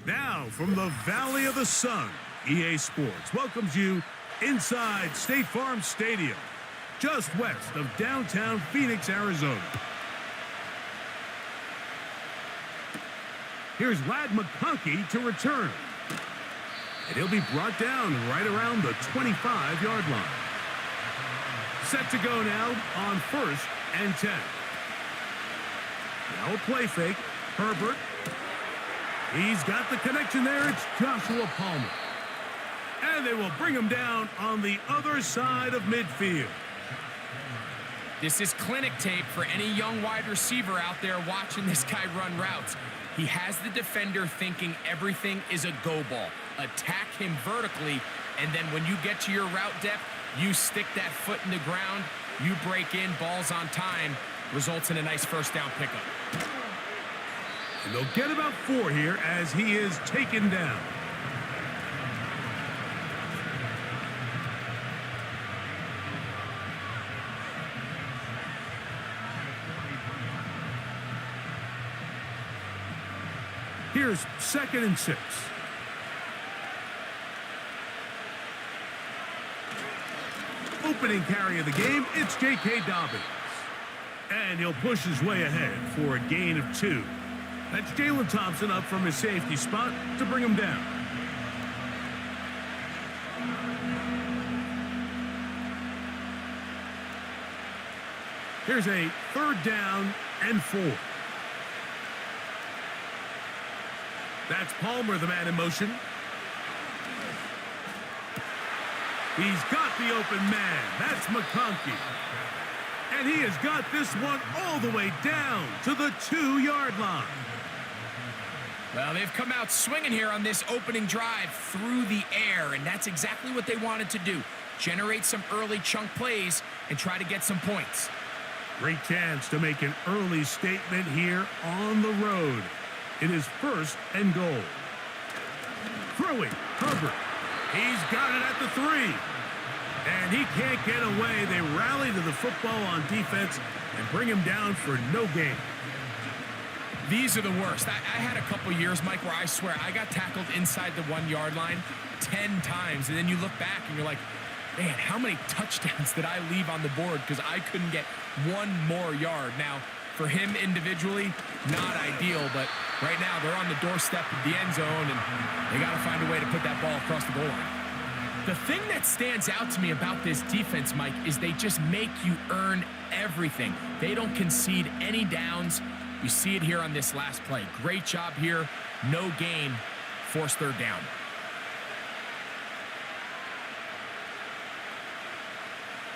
Now, from the Valley of the Sun, EA Sports welcomes you inside State Farm Stadium, just west of downtown Phoenix, Arizona. Here's Ladd McConkey to return. And he'll be brought down right around the 25-yard line. Set to go now on 1st and 10. Now a play fake. Herbert. He's got the connection there. It's Joshua Palmer. And they will bring him down on the other side of midfield. This is clinic tape for any young wide receiver out there watching this guy run routes. He has the defender thinking everything is a go ball. Attack him vertically, and then when you get to your route depth, you stick that foot in the ground, you break in, balls on time, results in a nice first down pickup. And they'll get about 4 here as he is taken down. Here's 2nd and 6. Opening carry of the game, it's J.K. Dobbins. And he'll push his way ahead for a gain of 2. That's Jalen Thompson up from his safety spot to bring him down. Here's a 3rd down and 4. That's Palmer, the man in motion. He's got the open man. That's McConkey. And he has got this one all the way down to the 2-yard line. Well, they've come out swinging here on this opening drive through the air, and that's exactly what they wanted to do. Generate some early chunk plays and try to get some points. Great chance to make an early statement here on the road. It is 1st and goal. Throwing, Herbert. He's got it at the 3. And he can't get away. They rally to the football on defense and bring him down for no gain. These are the worst. I had a couple years, Mike, where I swear I got tackled inside the 1-yard line 10 times. And then you look back and you're like, man, how many touchdowns did I leave on the board because I couldn't get one more yard? Now, for him individually, not ideal, but right now they're on the doorstep of the end zone, and they got to find a way to put that ball across the goal line. The thing that stands out to me about this defense, Mike, is they just make you earn everything. They don't concede any downs. You see it here on this last play. Great job here. No gain. Forced 3rd down.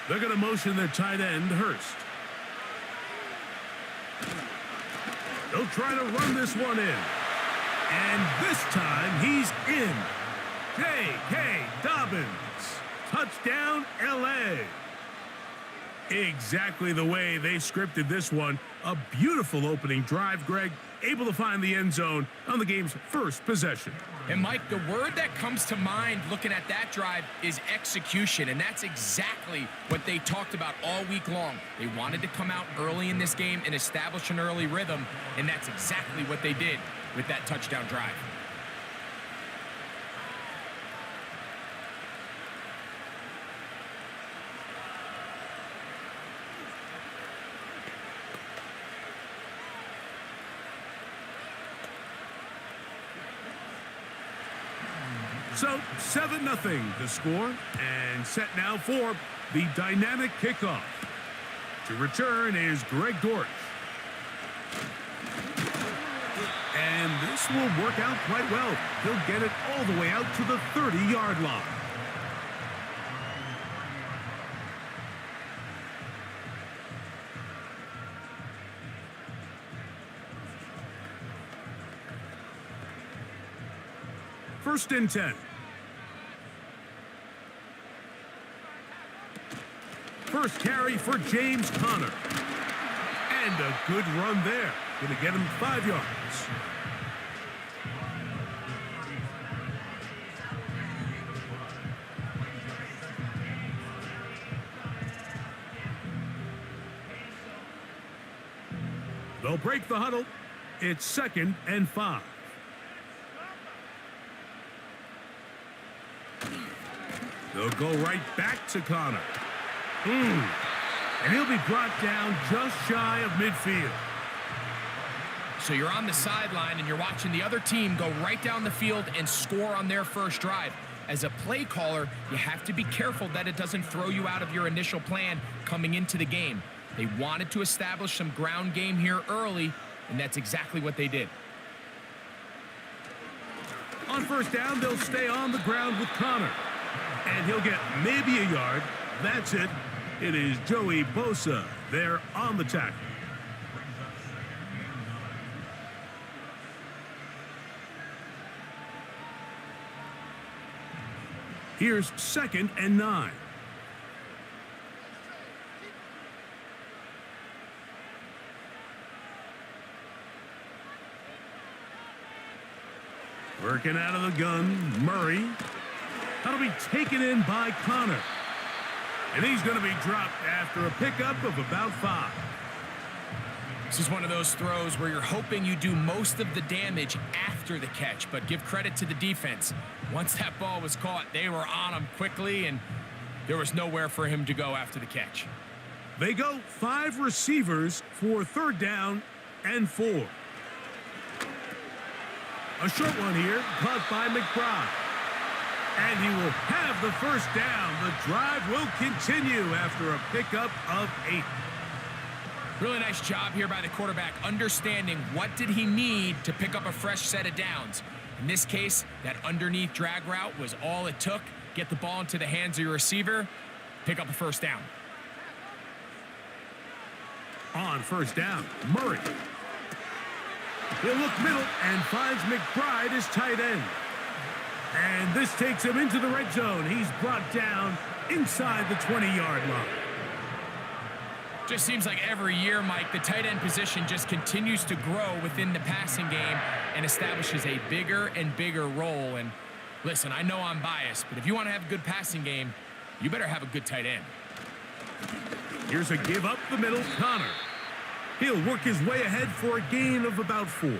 They're going to motion their tight end, Hurst. They'll try to run this one in. And this time, he's in. J.K. Dobbins. Touchdown, L.A. Exactly the way they scripted this one. A beautiful opening drive, Greg. Able to find the end zone on the game's first possession. And, Mike, the word that comes to mind looking at that drive is execution, and that's exactly what they talked about all week long. They wanted to come out early in this game and establish an early rhythm, and that's exactly what they did with that touchdown drive. So, 7-0 to score, and set now for the dynamic kickoff. To return is Greg Dortch. And this will work out quite well. He'll get it all the way out to the 30-yard line. First and 10. First carry for James Conner. And a good run there. Going to get him 5 yards. They'll break the huddle. It's 2nd and 5. They'll go right back to Connor. And he'll be brought down just shy of midfield. So you're on the sideline and you're watching the other team go right down the field and score on their first drive. As a play caller, you have to be careful that it doesn't throw you out of your initial plan coming into the game. They wanted to establish some ground game here early, and that's exactly what they did. On first down, they'll stay on the ground with Connor. And he'll get maybe a yard. That's it. It is Joey Bosa there on the tackle. Here's 2nd and 9. Working out of the gun, Murray. That'll be taken in by Connor. And he's going to be dropped after a pickup of about 5. This is one of those throws where you're hoping you do most of the damage after the catch, but give credit to the defense. Once that ball was caught, they were on him quickly, and there was nowhere for him to go after the catch. They go 5 receivers for 3rd down and 4. A short one here, caught by McBride. And he will have the first down. The drive will continue after a pickup of 8. Really nice job here by the quarterback, understanding what did he need to pick up a fresh set of downs. In this case, that underneath drag route was all it took. Get the ball into the hands of your receiver, pick up a first down. On first down, Murray. He'll look middle and finds McBride as tight end. And this takes him into the red zone. He's brought down inside the 20-yard line. Just seems like every year, Mike, the tight end position just continues to grow within the passing game and establishes a bigger and bigger role. And listen, I know I'm biased, but if you want to have a good passing game, you better have a good tight end. Here's a give up the middle, Connor. He'll work his way ahead for a gain of about 4.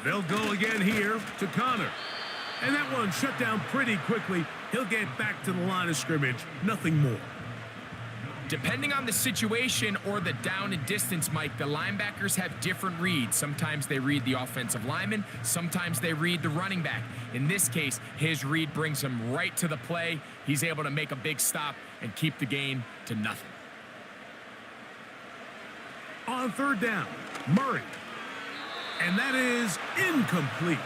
They'll go again here to Connor. And that one shut down pretty quickly. He'll get back to the line of scrimmage. Nothing more. Depending on the situation or the down and distance, Mike, the linebackers have different reads. Sometimes they read the offensive lineman. Sometimes they read the running back. In this case, his read brings him right to the play. He's able to make a big stop and keep the gain to nothing. On 3rd down, Murray. And that is incomplete.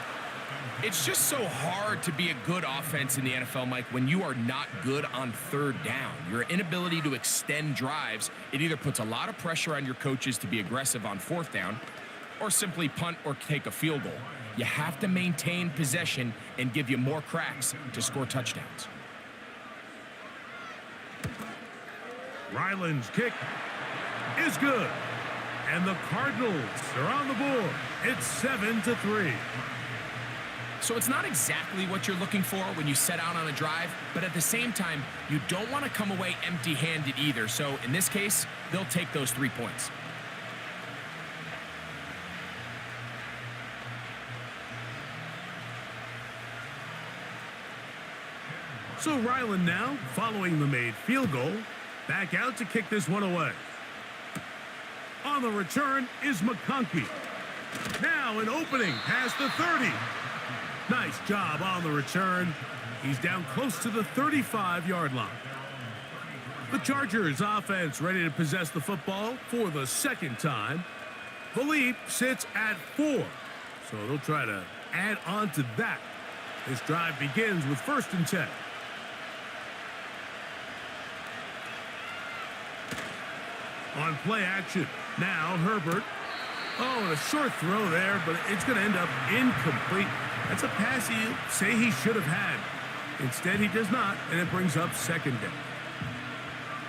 It's just so hard to be a good offense in the NFL, Mike, when you are not good on 3rd down. Your inability to extend drives, it either puts a lot of pressure on your coaches to be aggressive on 4th down or simply punt or take a field goal. You have to maintain possession and give you more cracks to score touchdowns. Ryland's kick is good. And the Cardinals are on the board. It's 7-3. So it's not exactly what you're looking for when you set out on a drive, but at the same time, you don't want to come away empty-handed either. So in this case, they'll take those 3 points. So Ryland now, following the made field goal, back out to kick this one away. On the return is McConkey. Now an opening past the 30. Nice job on the return. He's down close to the 35-yard line. The Chargers offense ready to possess the football for the 2nd time. The lead sits at 4. So they'll try to add on to that. This drive begins with 1st and 10. On play action, now Herbert. Oh, and a short throw there, but it's going to end up incomplete. That's a pass you say he should have had. Instead, he does not, and it brings up 2nd down.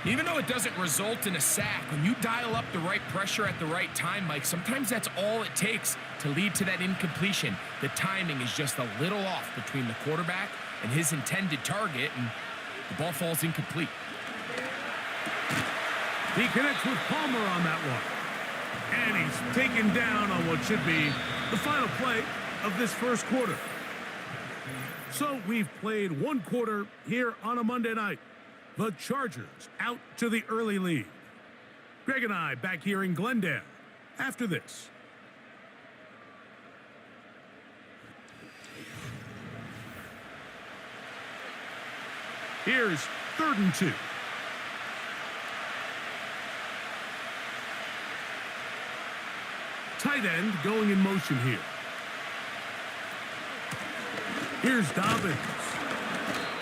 Even though it doesn't result in a sack, when you dial up the right pressure at the right time, Mike, sometimes that's all it takes to lead to that incompletion. The timing is just a little off between the quarterback and his intended target, and the ball falls incomplete. He connects with Palmer on that one. And he's taken down on what should be the final play of this first quarter. So we've played one quarter here on a Monday night. The Chargers out to the early lead. Greg and I back here in Glendale after this. Here's 3rd and 2. Tight end going in motion here. Here's Dobbins.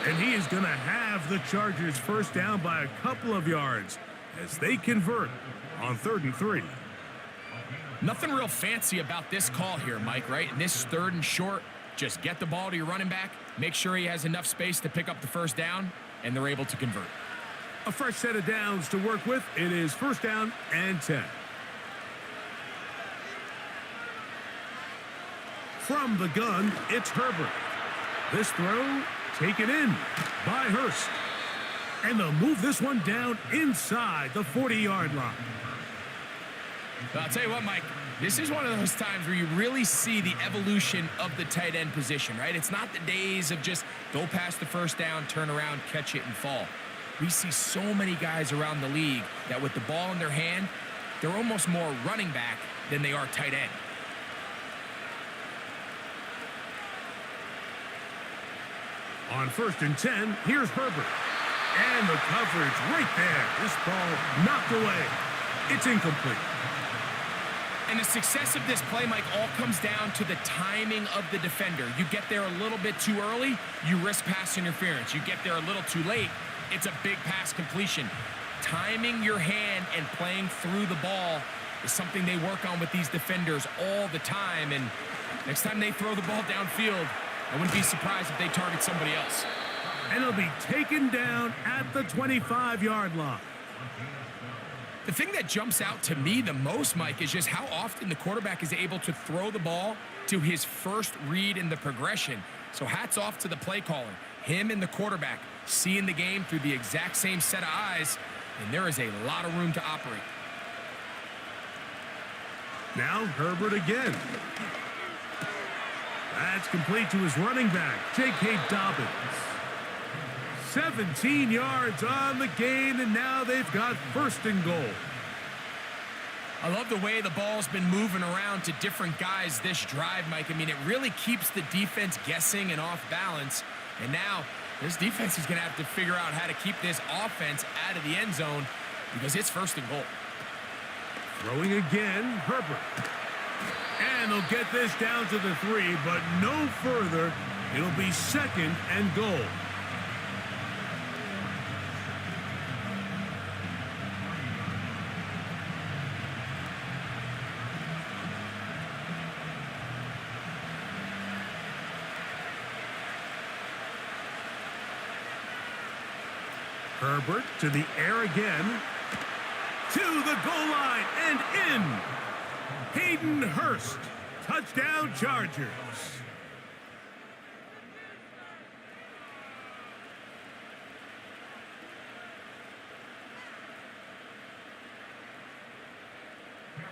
And he is going to have the Chargers first down by a couple of yards as they convert on 3rd and 3. Nothing real fancy about this call here, Mike, right? In this 3rd and short, just get the ball to your running back, make sure he has enough space to pick up the first down, and they're able to convert. A fresh set of downs to work with. It is 1st down and 10. From the gun, it's Herbert. This throw taken in by Hurst. And they'll move this one down inside the 40-yard line. I'll tell you what, Mike, this is one of those times where you really see the evolution of the tight end position, right? It's not the days of just go past the first down, turn around, catch it, and fall. We see so many guys around the league that with the ball in their hand, they're almost more running back than they are tight end. On 1st and 10, here's Herbert. And the coverage right there. This ball knocked away. It's incomplete. And the success of this play, Mike, all comes down to the timing of the defender. You get there a little bit too early, you risk pass interference. You get there a little too late, it's a big pass completion. Timing your hand and playing through the ball is something they work on with these defenders all the time. And next time they throw the ball downfield, I wouldn't be surprised if they target somebody else. And it'll be taken down at the 25-yard line. The thing that jumps out to me the most, Mike, is just how often the quarterback is able to throw the ball to his first read in the progression. So hats off to the play caller. Him and the quarterback seeing the game through the exact same set of eyes, and there is a lot of room to operate. Now Herbert again. That's complete to his running back, J.K. Dobbins. 17 yards on the gain, and now they've got 1st and goal. I love the way the ball's been moving around to different guys this drive, Mike. I mean, it really keeps the defense guessing and off balance. And now this defense is going to have to figure out how to keep this offense out of the end zone because it's 1st and goal. Throwing again, Herbert. And they'll get this down to the 3, but no further. It'll be 2nd and goal. Herbert to the air again. To the goal line and in. Hayden Hurst. Touchdown Chargers.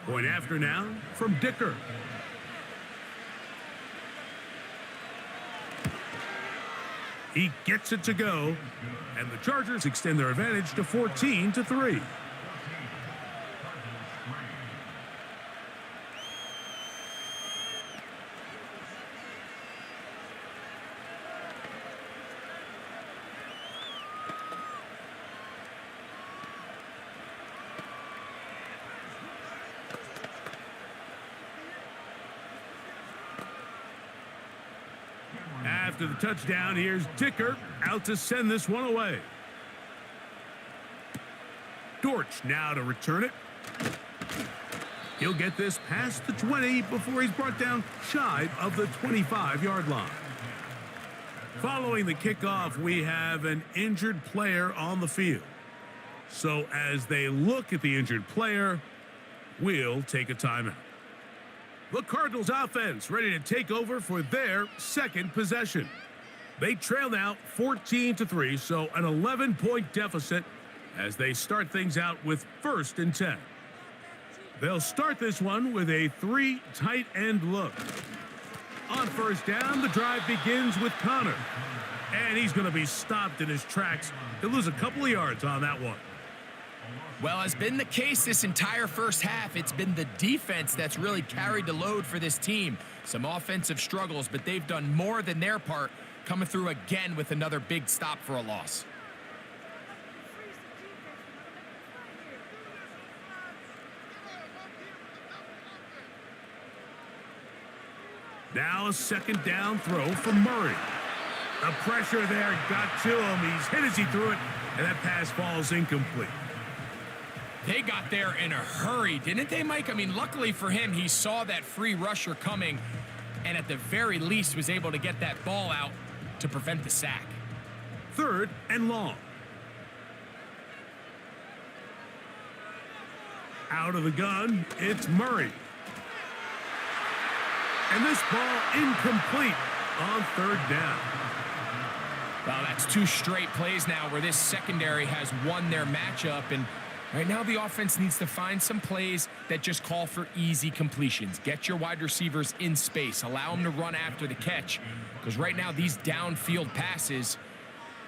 Point after now from Dicker. He gets it to go, and the Chargers extend their advantage to 14-3. After the touchdown, here's Dicker out to send this one away. Dortch now to return it. He'll get this past the 20 before he's brought down shy of the 25-yard line. Following the kickoff, we have an injured player on the field. So as they look at the injured player, we'll take a timeout. The Cardinals offense ready to take over for their second possession. They trail now 14-3, so an 11-point deficit as they start things out with 1st and 10. They'll start this one with a 3 tight end look. On 1st down, the drive begins with Connor. And he's going to be stopped in his tracks. He'll lose a couple of yards on that one. Well, has been the case this entire first half. It's been the defense that's really carried the load for this team. Some offensive struggles, but they've done more than their part, coming through again with another big stop for a loss. Now a 2nd down throw from Murray. The pressure there got to him. He's hit as he threw it, and that pass falls incomplete. They got there in a hurry, didn't they, Mike? I mean, luckily for him, he saw that free rusher coming and at the very least was able to get that ball out to prevent the sack. 3rd and long. Out of the gun, it's Murray. And this ball incomplete on 3rd down. Well, that's 2 straight plays now where this secondary has won their matchup, and right now the offense needs to find some plays that just call for easy completions. Get your wide receivers in space. Allow them to run after the catch, because right now these downfield passes,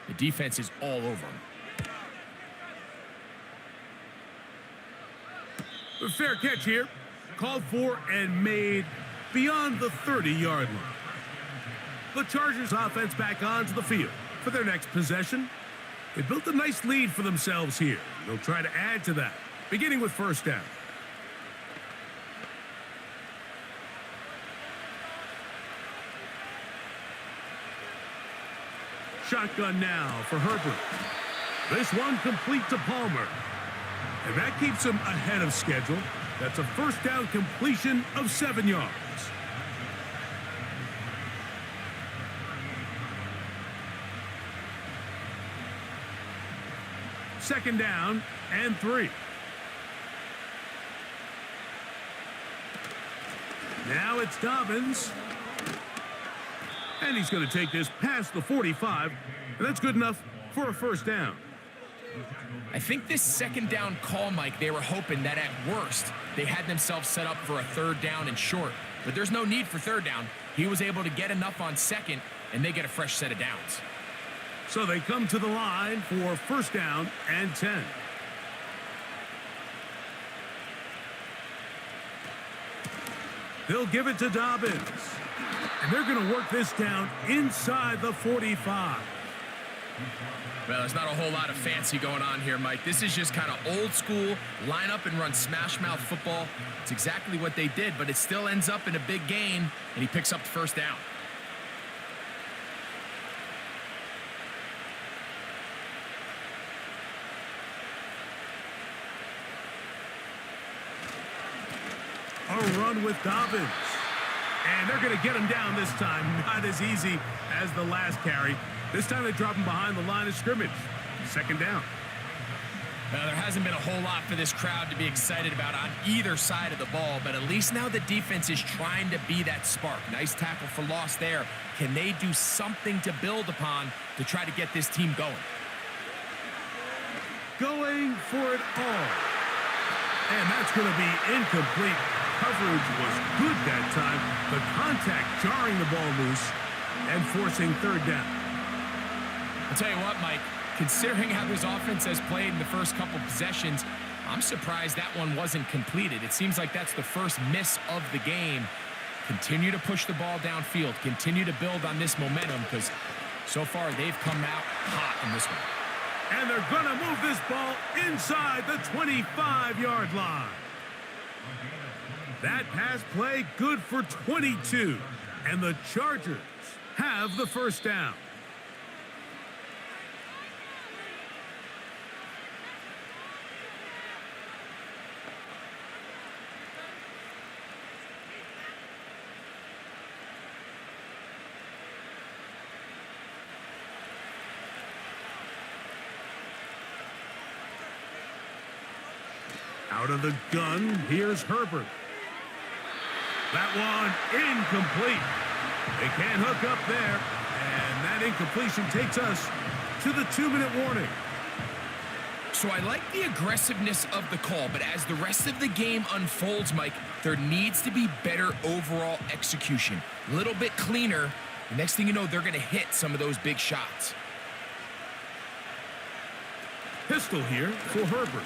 the defense is all over them. A fair catch here. Called for and made beyond the 30-yard line. The Chargers offense back onto the field for their next possession. They built a nice lead for themselves here. They'll try to add to that, beginning with 1st down. Shotgun now for Herbert. This one complete to Palmer. And that keeps him ahead of schedule. That's a 1st down completion of 7 yards. Second down and 3. Now it's Dobbins. And he's going to take this past the 45. And that's good enough for a 1st down. I think this 2nd down call, Mike, they were hoping that at worst they had themselves set up for a 3rd down and short. But there's no need for 3rd down. He was able to get enough on 2nd, and they get a fresh set of downs. So they come to the line for 1st down and 10. They'll give it to Dobbins. And they're going to work this down inside the 45. Well, there's not a whole lot of fancy going on here, Mike. This is just kind of old school, line up and run smash mouth football. It's exactly what they did, but it still ends up in a big gain, and he picks up the 1st down. A run with Dobbins. And they're going to get him down this time. Not as easy as the last carry. This time they drop him behind the line of scrimmage. 2nd down. Now, there hasn't been a whole lot for this crowd to be excited about on either side of the ball, but at least now the defense is trying to be that spark. Nice tackle for loss there. Can they do something to build upon to try to get this team going? Going for it all. And that's going to be incomplete. Coverage was good that time. The contact jarring the ball loose and forcing 3rd down. I'll tell you what, Mike, considering how this offense has played in the first couple possessions, I'm surprised that one wasn't completed. It seems like that's the first miss of the game. Continue to push the ball downfield. Continue to build on this momentum, because so far they've come out hot in this one. And they're going to move this ball inside the 25-yard line. That pass play good for 22. And the Chargers have the 1st down. Out of the gun, here's Herbert. That one incomplete. They can't hook up there. And that incompletion takes us to the 2-minute warning. So I like the aggressiveness of the call, but as the rest of the game unfolds, Mike, there needs to be better overall execution. A little bit cleaner. The next thing you know, they're going to hit some of those big shots. Pistol here for Herbert.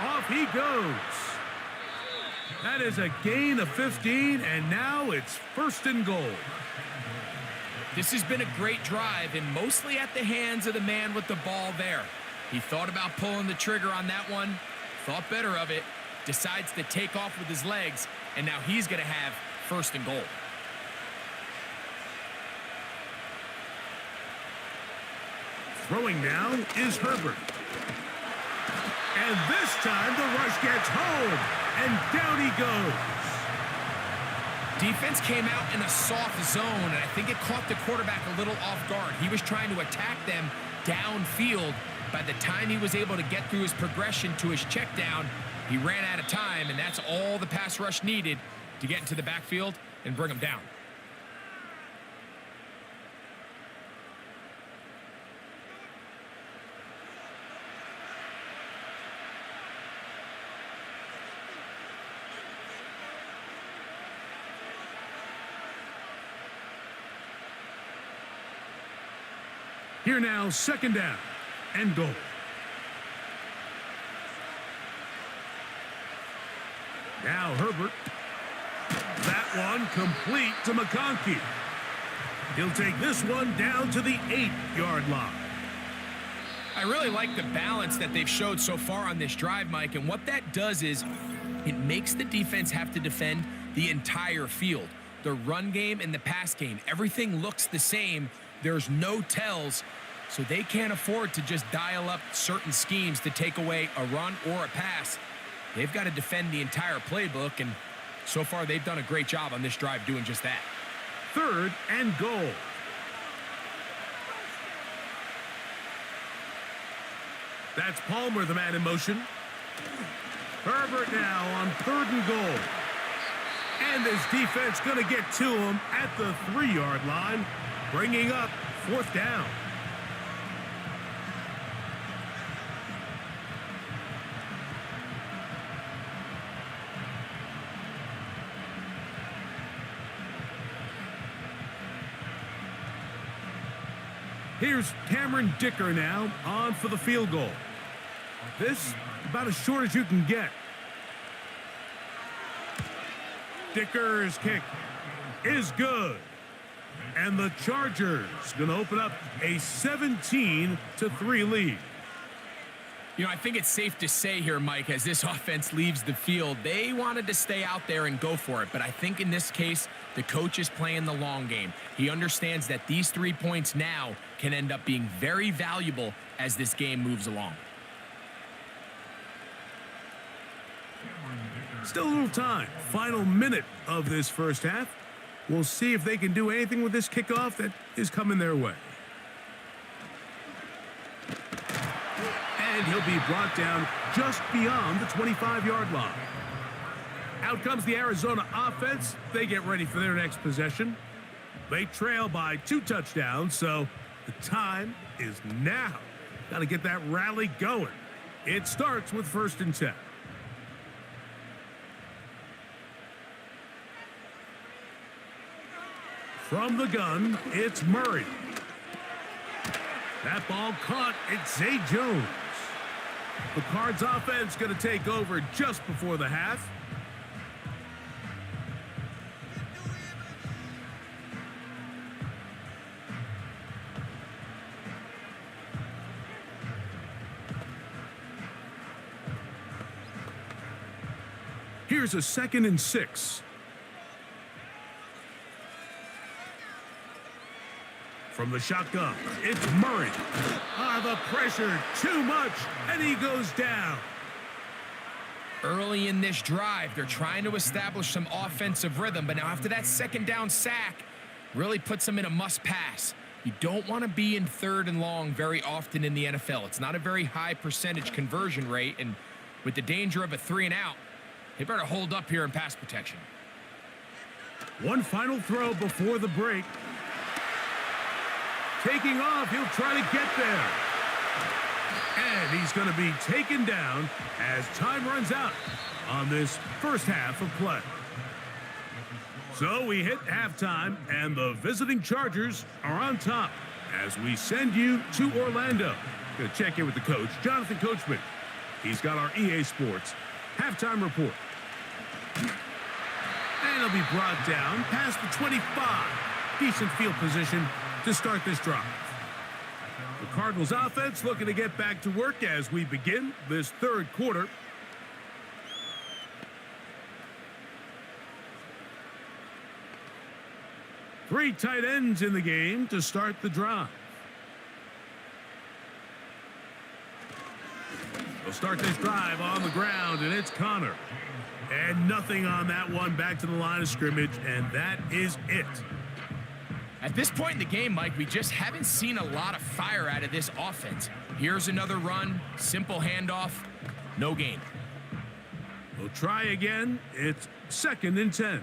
Off he goes. That is a gain of 15, and now it's 1st and goal. This has been a great drive, and mostly at the hands of the man with the ball there. He thought about pulling the trigger on that one, thought better of it, decides to take off with his legs, and now he's going to have 1st and goal. Throwing now is Herbert. And this time the rush gets home, and down he goes. Defense came out in a soft zone, and I think it caught the quarterback a little off guard. He was trying to attack them downfield. By the time he was able to get through his progression to his check down, he ran out of time, and that's all the pass rush needed to get into the backfield and bring him down. Here now, 2nd down and goal. Now Herbert. That one complete to McConkey. He'll take this one down to the 8-yard line. I really like the balance that they've showed so far on this drive, Mike, and what that does is it makes the defense have to defend the entire field. The run game and the pass game, everything looks the same. There's no tells, so they can't afford to just dial up certain schemes to take away a run or a pass. They've got to defend the entire playbook, and so far they've done a great job on this drive doing just that. 3rd and goal. That's Palmer, the man in motion. Herbert now on 3rd and goal. And this defense going to get to him at the 3-yard line, bringing up 4th down. Here's Cameron Dicker now on for the field goal. This about as short as you can get. Dicker's kick is good. And the Chargers going to open up a 17-3 lead. You know, I think it's safe to say here, Mike, as this offense leaves the field, they wanted to stay out there and go for it. But I think in this case, the coach is playing the long game. He understands that these 3 points now can end up being very valuable as this game moves along. Still a little time. Final minute of this first half. We'll see if they can do anything with this kickoff that is coming their way. And he'll be brought down just beyond the 25-yard line. Out comes the Arizona offense. They get ready for their next possession. They trail by 2 touchdowns, so the time is now. Got to get that rally going. It starts with 1st and 10. From the gun, it's Murray. That ball caught. It's Zay Jones. The Cards offense going to take over just before the half. Here's a 2nd and 6. From the shotgun, it's Murray. The pressure, too much, and he goes down. Early in this drive, they're trying to establish some offensive rhythm, but now after that 2nd down sack, really puts them in a must-pass. You don't want to be in 3rd and long very often in the NFL. It's not a very high percentage conversion rate, and With the danger of a 3 and out, they better hold up here in pass protection. One final throw before the break. Taking off, he'll try to get there. And he's going to be taken down as time runs out on this first half of play. So we hit halftime, and the visiting Chargers are on top as we send you to Orlando. Going to check in with the coach, Jonathan Coachman. He's got our EA Sports halftime report. And he'll be brought down past the 25. Decent field position to start this drive. The Cardinals offense looking to get back to work as we begin this third quarter. Three tight ends in the game to start the drive. They'll start this drive on the ground, and it's Connor. And nothing on that one, back to the line of scrimmage, and that is it. At this point in the game, Mike, we just haven't seen a lot of fire out of this offense. Here's another run, simple handoff, no gain. We'll try again. It's 2nd and 10.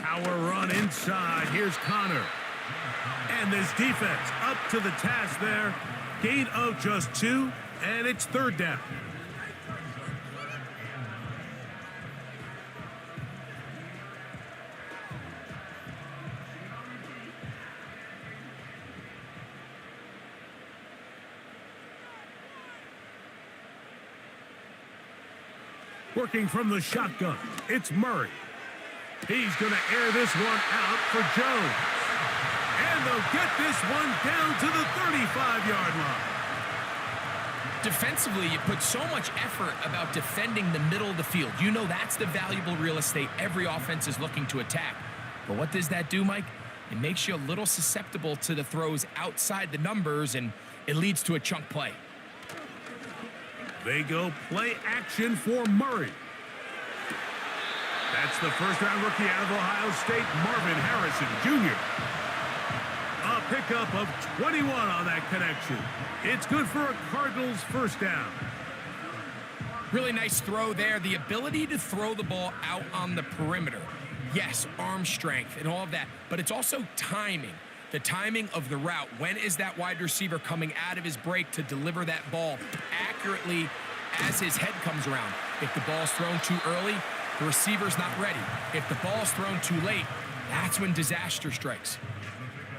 Power run inside. Here's Connor. And this defense up to the task there. Gain of just 2, and it's 3rd down. Working from the shotgun, it's Murray. He's going to air this one out for Jones. And they'll get this one down to the 35-yard line. Defensively, you put so much effort about defending the middle of the field. You know that's the valuable real estate every offense is looking to attack. But what does that do, Mike? It makes you a little susceptible to the throws outside the numbers, and it leads to a chunk play. They go play action for Murray. That's the first-round rookie out of Ohio State, Marvin Harrison Jr. A pickup of 21 on that connection. It's good for a Cardinals first down. Really nice throw there. The ability to throw the ball out on the perimeter. Yes, arm strength and all of that, but it's also timing. The timing of the route. When is that wide receiver coming out of his break to deliver that ball accurately as his head comes around? If the ball's thrown too early, the receiver's not ready. If the ball's thrown too late, that's when disaster strikes.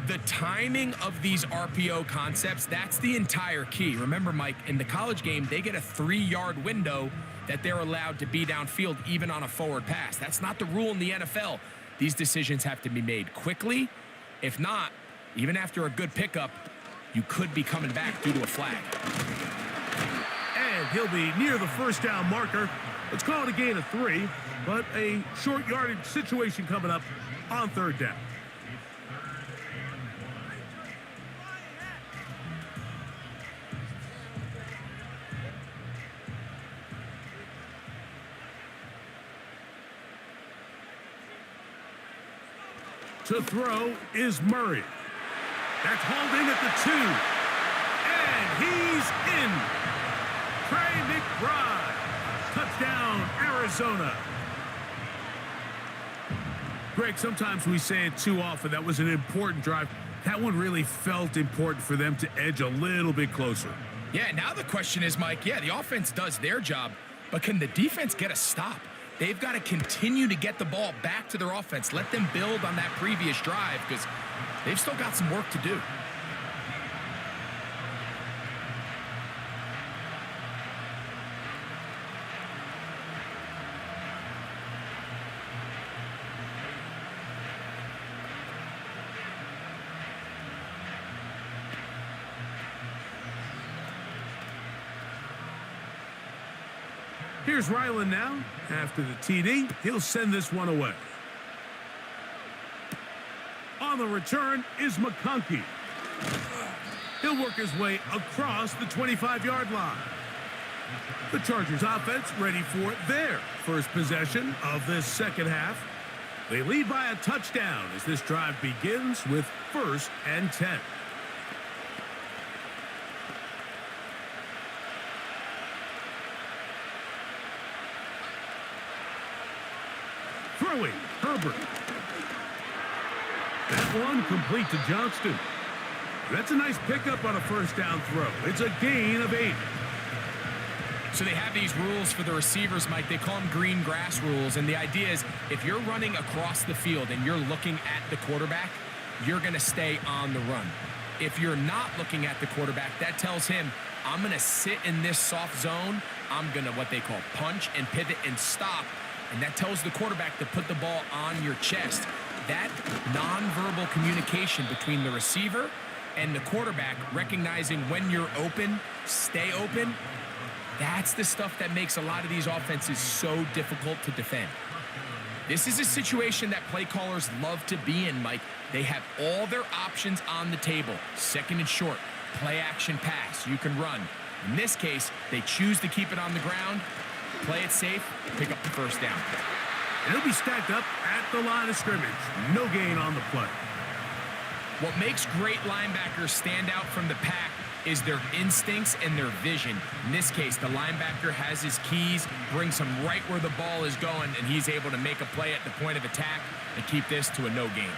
The timing of these RPO concepts, that's the entire key. Remember, Mike, in the college game, they get a 3-yard window that they're allowed to be downfield even on a forward pass. That's not the rule in the NFL. These decisions have to be made quickly. If not, even after a good pickup, you could be coming back due to a flag. And he'll be near the first down marker. Let's call it a gain of 3, but a short yardage situation coming up on 3rd down. To throw is Murray. That's holding at the 2. And he's in. Trey McBride. Touchdown, Arizona. Greg, sometimes we say it too often. That was an important drive. That one really felt important for them to edge a little bit closer. Yeah, now the question is, Mike, yeah, the offense does their job, but can the defense get a stop? They've got to continue to get the ball back to their offense. Let them build on that previous drive because they've still got some work to do. Here's Ryland now. After the TD, he'll send this one away. On the return is McConkey. He'll work his way across the 25-yard line. The Chargers offense ready for their first possession of this second half. They lead by a touchdown as this drive begins with 1st and 10. Throwing, Herbert. That one complete to Johnston. That's a nice pickup on a first down throw. It's a gain of 8. So they have these rules for the receivers, Mike. They call them green grass rules. And the idea is if you're running across the field and you're looking at the quarterback, you're going to stay on the run. If you're not looking at the quarterback, that tells him, I'm going to sit in this soft zone. I'm going to what they call punch and pivot and stop. And that tells the quarterback to put the ball on your chest. That nonverbal communication between the receiver and the quarterback, recognizing when you're open, stay open, that's the stuff that makes a lot of these offenses so difficult to defend. This is a situation that play callers love to be in, Mike. They have all their options on the table. Second and short, play action pass, you can run. In this case, they choose to keep it on the ground, play it safe, pick up the first down. And it'll be stacked up at the line of scrimmage. No gain on the play. What makes great linebackers stand out from the pack is their instincts and their vision. In this case, the linebacker has his keys, brings him right where the ball is going, and he's able to make a play at the point of attack and keep this to a no gain.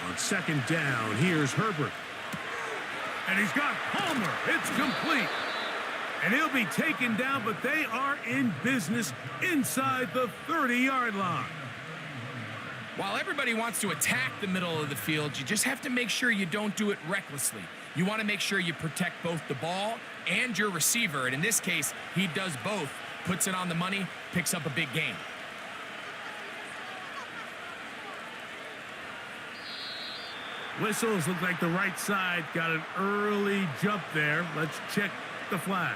On second down, here's Herbert. And he's got Palmer. It's complete. And he'll be taken down, but they are in business inside the 30-yard line. While everybody wants to attack the middle of the field, you just have to make sure you don't do it recklessly. You want to make sure you protect both the ball and your receiver. And in this case, he does both. Puts it on the money, picks up a big gain. Whistles look like the right side got an early jump there. Let's check the flag.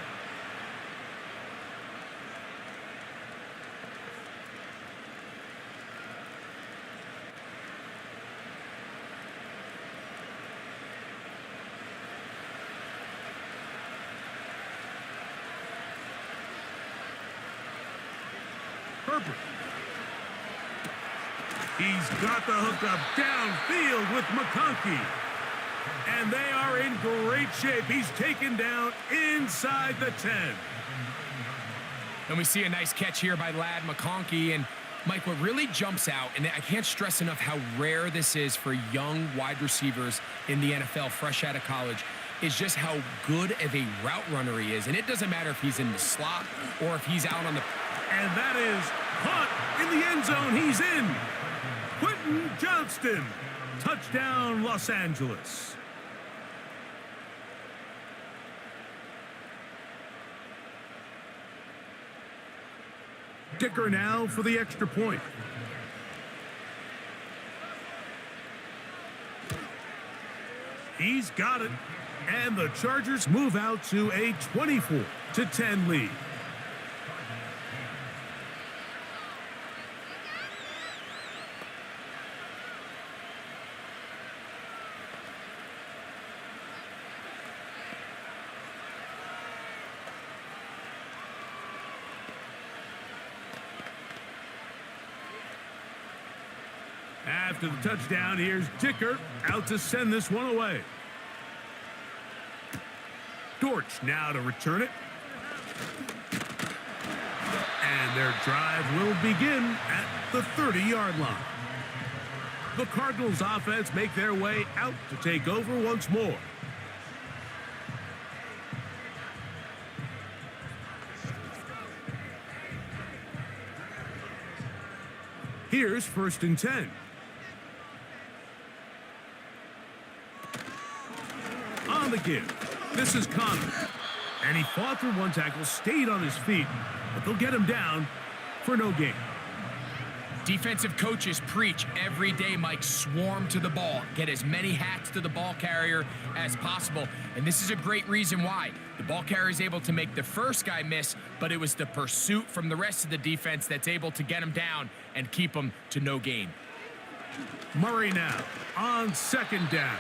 Herbert. He's got the hookup downfield with McConkey. And they are in great shape. He's taken down inside the 10. And we see a nice catch here by Lad McConkey. And Mike, what really jumps out, and I can't stress enough how rare this is for young wide receivers in the NFL, fresh out of college, is just how good of a route runner he is. And it doesn't matter if he's in the slot or if he's out on the... And that is caught in the end zone. He's in. Quentin Johnston. Touchdown, Los Angeles. Dicker now for the extra point. He's got it. And the Chargers move out to a 24-10 lead. After the touchdown, here's Dicker out to send this one away. Dortch now to return it. And their drive will begin at the 30-yard line. The Cardinals offense make their way out to take over once more. Here's 1st and 10. On the give. This is Connor. And he fought through one tackle, stayed on his feet, but they'll get him down for no gain. Defensive coaches preach every day, Mike, swarm to the ball. Get as many hats to the ball carrier as possible. And this is a great reason why. The ball carrier is able to make the first guy miss, but it was the pursuit from the rest of the defense that's able to get him down and keep him to no gain. Murray now on 2nd down.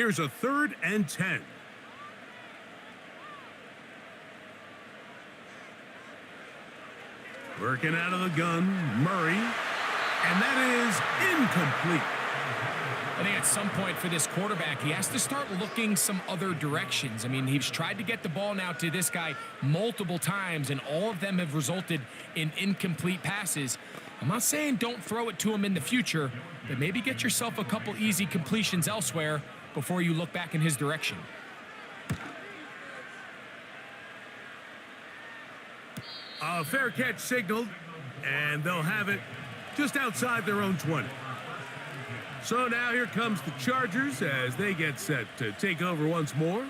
Here's a 3rd and 10. Working out of the gun, Murray. And that is incomplete. I think at some point for this quarterback, he has to start looking some other directions. I mean, he's tried to get the ball now to this guy multiple times, and all of them have resulted in incomplete passes. I'm not saying don't throw it to him in the future, but maybe get yourself a couple easy completions elsewhere before you look back in his direction. A fair catch signaled, and they'll have it just outside their own 20. So now here comes the Chargers as they get set to take over once more.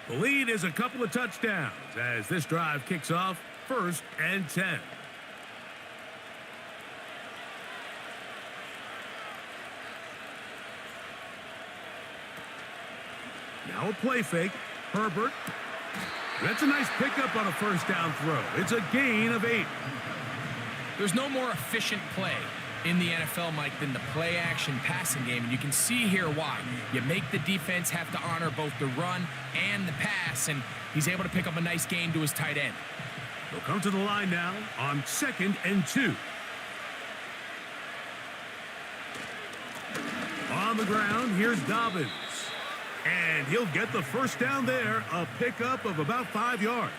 The lead is a couple of touchdowns as this drive kicks off 1st and 10. Now a play fake. Herbert. That's a nice pickup on a first down throw. It's a gain of 8. There's no more efficient play in the NFL, Mike, than the play-action passing game, and you can see here why. You make the defense have to honor both the run and the pass, and he's able to pick up a nice gain to his tight end. They'll come to the line now on 2nd and 2. On the ground, here's Dobbins. And he'll get the first down there, a pickup of about 5 yards.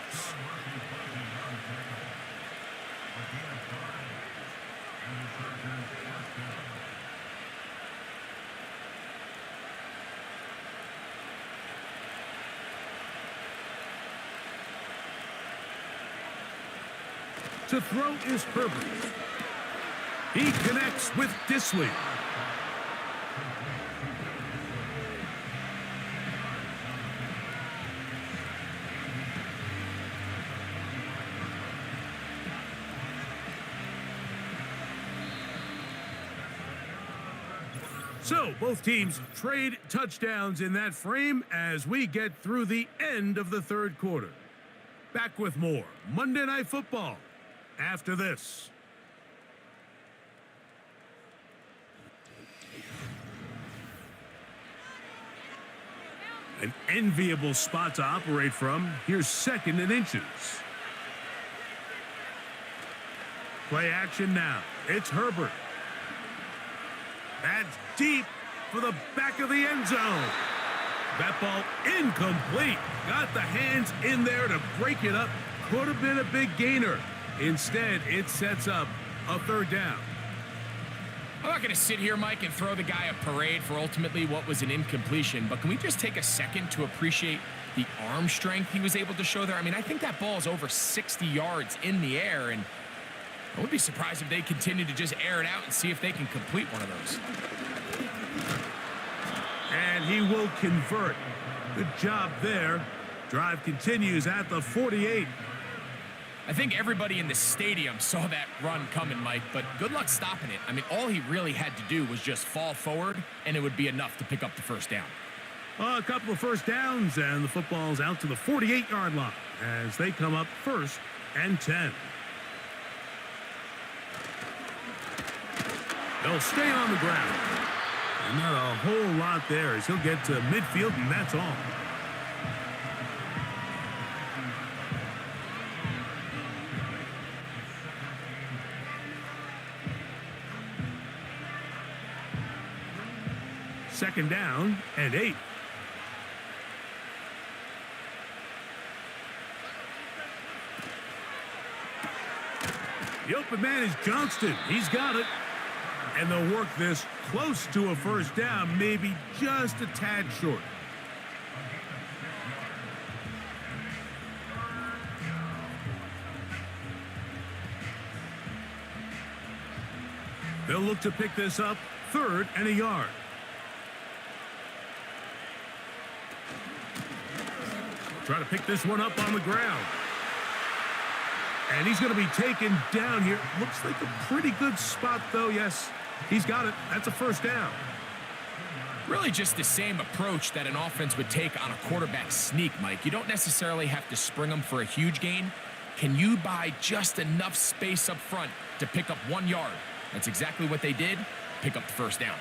To throw is Herbert. He connects with Disley. So both teams trade touchdowns in that frame as we get through the end of the third quarter. Back with more Monday Night Football after this. An enviable spot to operate from. Here's 2nd and inches. Play action now. It's Herbert. That's deep for the back of the end zone. That ball incomplete. Got the hands in there to break it up. Could have been a big gainer. Instead, it sets up a 3rd down. I'm not going to sit here, Mike, and throw the guy a parade for ultimately what was an incompletion, but can we just take a second to appreciate the arm strength he was able to show there? I mean, I think that ball is over 60 yards in the air, and I would be surprised if they continue to just air it out and see if they can complete one of those. And he will convert. Good job there. Drive continues at the 48. I think everybody in the stadium saw that run coming, Mike, but good luck stopping it. I mean, all he really had to do was just fall forward, and it would be enough to pick up the first down. A couple of first downs, and the football's out to the 48-yard line as they come up 1st and 10. They'll stay on the ground. And not a whole lot there as he'll get to midfield, and that's all. Second down and 8. The open man is Johnston. He's got it. And they'll work this close to a first down, maybe just a tad short. They'll look to pick this up 3rd and a yard. Try to pick this one up on the ground. And he's going to be taken down here. Looks like a pretty good spot, though. Yes, he's got it. That's a first down. Really just the same approach that an offense would take on a quarterback sneak, Mike. You don't necessarily have to spring them for a huge gain. Can you buy just enough space up front to pick up 1 yard? That's exactly what they did. Pick up the first down.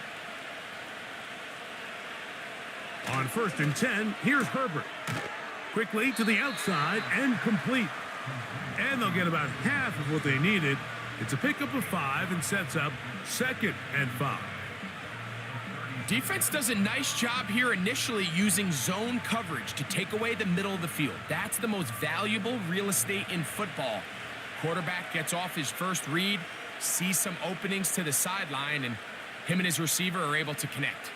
On 1st and 10, here's Herbert. Quickly to the outside and complete. And they'll get about half of what they needed. It's a pickup of 5 and sets up 2nd and 5. Defense does a nice job here initially using zone coverage to take away the middle of the field. That's the most valuable real estate in football. Quarterback gets off his first read, sees some openings to the sideline, and him and his receiver are able to connect.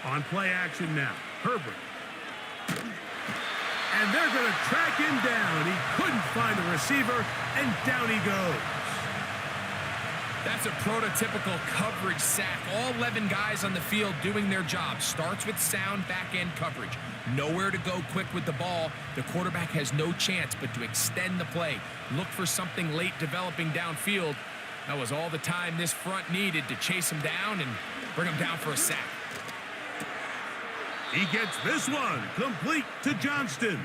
On play action now, Herbert. And they're going to track him down. He couldn't find the receiver, and down he goes. That's a prototypical coverage sack. All 11 guys on the field doing their job. Starts with sound back-end coverage. Nowhere to go quick with the ball. The quarterback has no chance but to extend the play. Look for something late developing downfield. That was all the time this front needed to chase him down and bring him down for a sack. He gets this one complete to Johnston.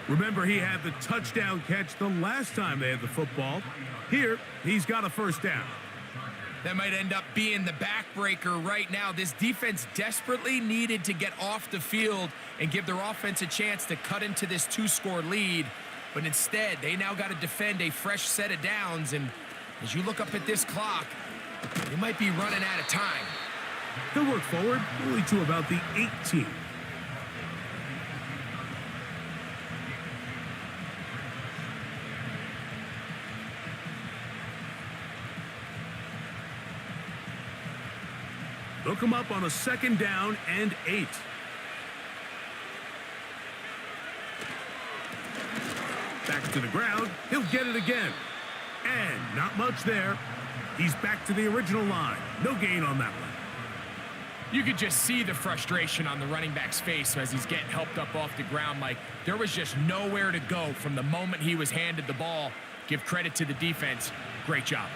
Remember, he had the touchdown catch the last time they had the football. Here, he's got a first down. That might end up being the backbreaker right now. This defense desperately needed to get off the field and give their offense a chance to cut into this 2-score lead. But instead, they now got to defend a fresh set of downs. And as you look up at this clock, they might be running out of time. They'll work forward only to about the 18. They'll come up on a 2nd down and 8. Back to the ground. He'll get it again. And not much there. He's back to the original line. No gain on that one. You could just see the frustration on the running back's face as he's getting helped up off the ground. Like, there was just nowhere to go from the moment he was handed the ball. Give credit to the defense. Great job.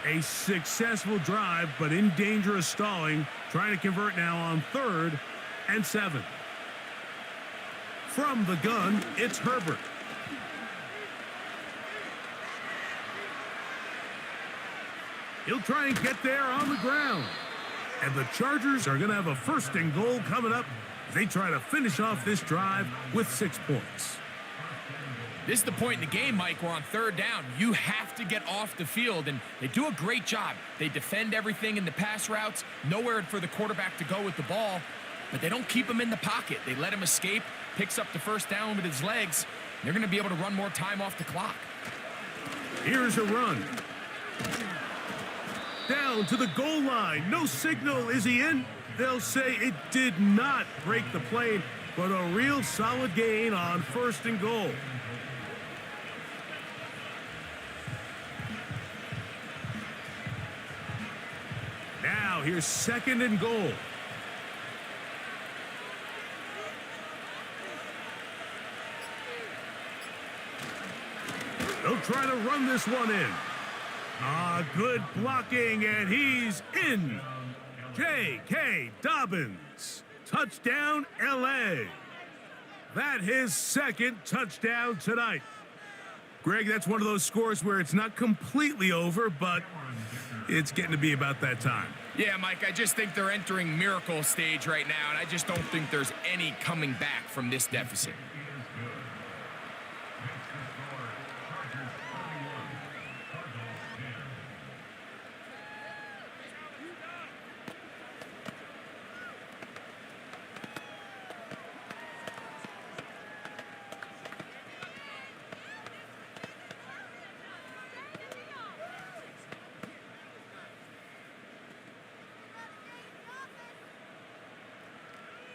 A successful drive, but in danger of stalling. Trying to convert now on 3rd and 7. From the gun, it's Herbert. He'll try and get there on the ground. And the Chargers are going to have a 1st and goal coming up as they try to finish off this drive with 6 points. This is the point in the game, Mike, where on 3rd down, you have to get off the field, and they do a great job. They defend everything in the pass routes, nowhere for the quarterback to go with the ball, but they don't keep him in the pocket. They let him escape, picks up the 1st down with his legs. They're going to be able to run more time off the clock. Here's a run. Down to the goal line. No signal. Is he in? They'll say it did not break the plane, but a real solid gain on 1st and goal. Now here's 2nd and goal. They'll try to run this one in. Good blocking, and he's in. J.K. Dobbins. Touchdown, L.A. That his 2nd touchdown tonight. Greg, that's one of those scores where it's not completely over, but it's getting to be about that time. Yeah, Mike, I just think they're entering miracle stage right now, and I just don't think there's any coming back from this deficit.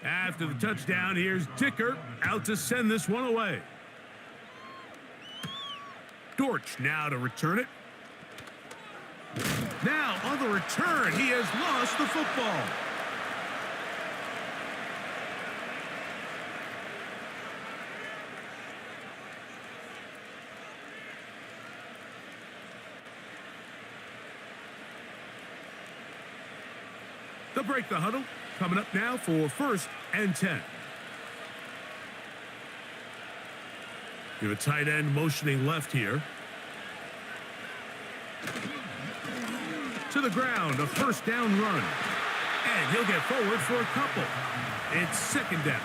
After the touchdown, here's Dicker out to send this one away. Dortch now to return it. Now on the return, he has lost the football. They'll break the huddle. Coming up now for 1st and 10. You have a tight end motioning left here. To the ground, a 1st down run. And he'll get forward for a couple. It's 2nd down.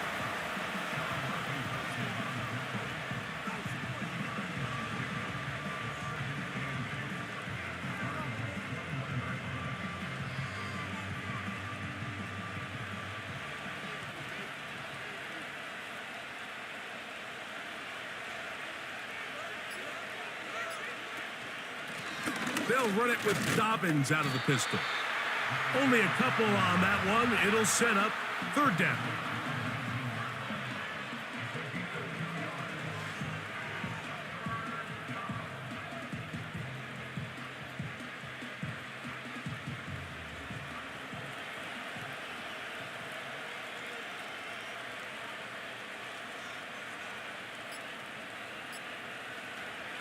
They'll run it with Dobbins out of the pistol. Only a couple on that one. It'll set up third down.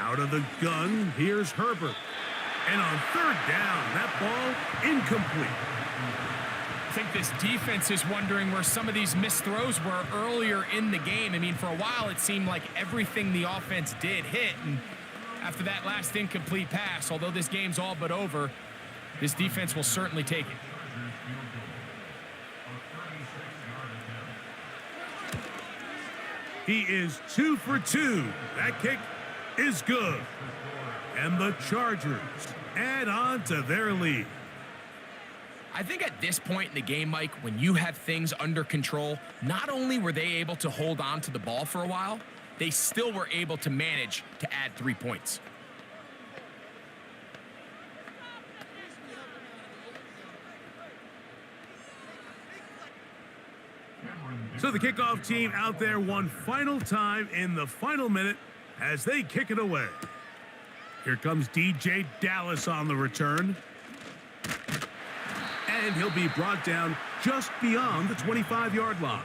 Out of the gun, here's Herbert. And on third down, that ball incomplete. I think this defense is wondering where some of these missed throws were earlier in the game. I mean, for a while, it seemed like everything the offense did hit. And after that last incomplete pass, although this game's all but over, this defense will certainly take it. He is 2 for 2. That kick is good. And the Chargers add on to their lead. I think at this point in the game, Mike, when you have things under control, not only were they able to hold on to the ball for a while, they still were able to manage to add 3 points. So the kickoff team out there one final time in the final minute as they kick it away. Here comes DJ Dallas on the return. And he'll be brought down just beyond the 25-yard line.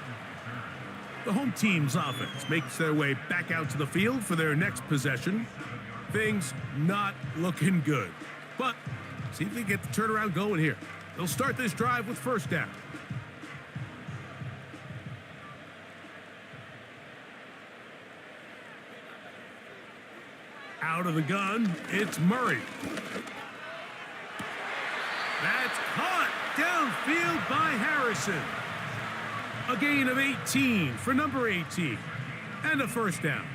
The home team's offense makes their way back out to the field for their next possession. Things not looking good. But see if they get the turnaround going here. They'll start this drive with first down. Out of the gun, it's Murray. That's caught downfield by Harrison. A gain of 18 for number 18. And a first down.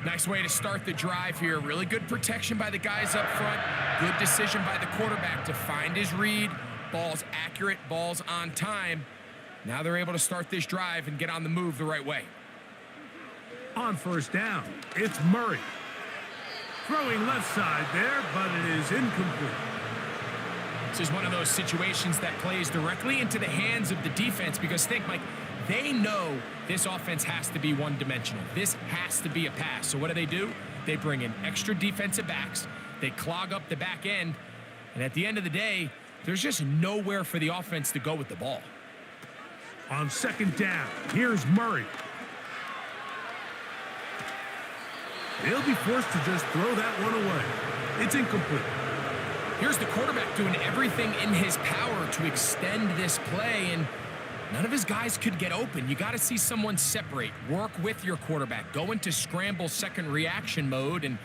Nice way to start the drive here. Really good protection by the guys up front. Good decision by the quarterback to find his read. Ball's accurate, ball's on time. Now they're able to start this drive and get on the move the right way. On first down, it's Murray. Throwing left side there, but it is incomplete. This is one of those situations that plays directly into the hands of the defense because think, Mike, they know this offense has to be one-dimensional. This has to be a pass. So what do? They bring in extra defensive backs. They clog up the back end. And at the end of the day, there's just nowhere for the offense to go with the ball. On second down, here's Murray. They'll be forced to just throw that one away. It's incomplete. Here's the quarterback doing everything in his power to extend this play, and none of his guys could get open. You got to see someone separate, work with your quarterback, go into scramble second reaction mode, and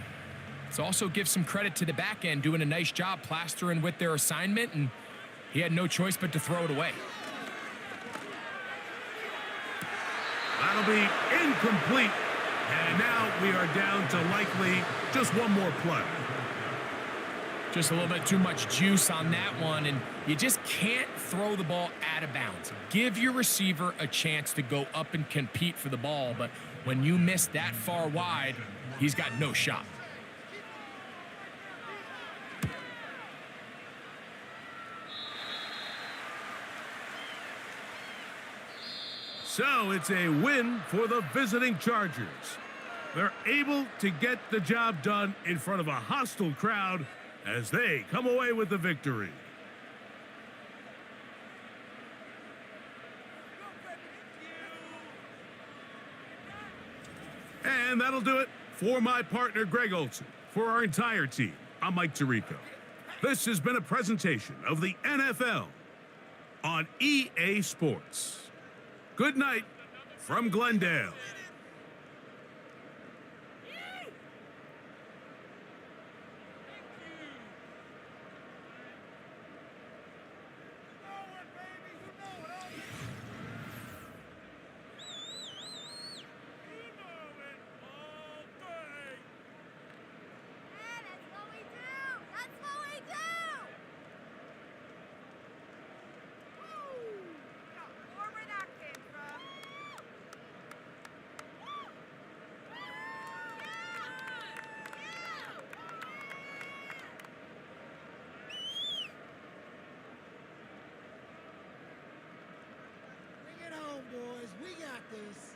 let's also give some credit to the back end doing a nice job plastering with their assignment, and he had no choice but to throw it away. That'll be incomplete. And now we are down to likely just one more play. Just a little bit too much juice on that one, and you just can't throw the ball out of bounds. Give your receiver a chance to go up and compete for the ball, but when you miss that far wide, he's got no shot. So it's a win for the visiting Chargers. They're able to get the job done in front of a hostile crowd as they come away with the victory. And that'll do it for my partner, Greg Olson. For our entire team, I'm Mike Tirico. This has been a presentation of the NFL on EA Sports. Good night from Glendale. boys. We got this.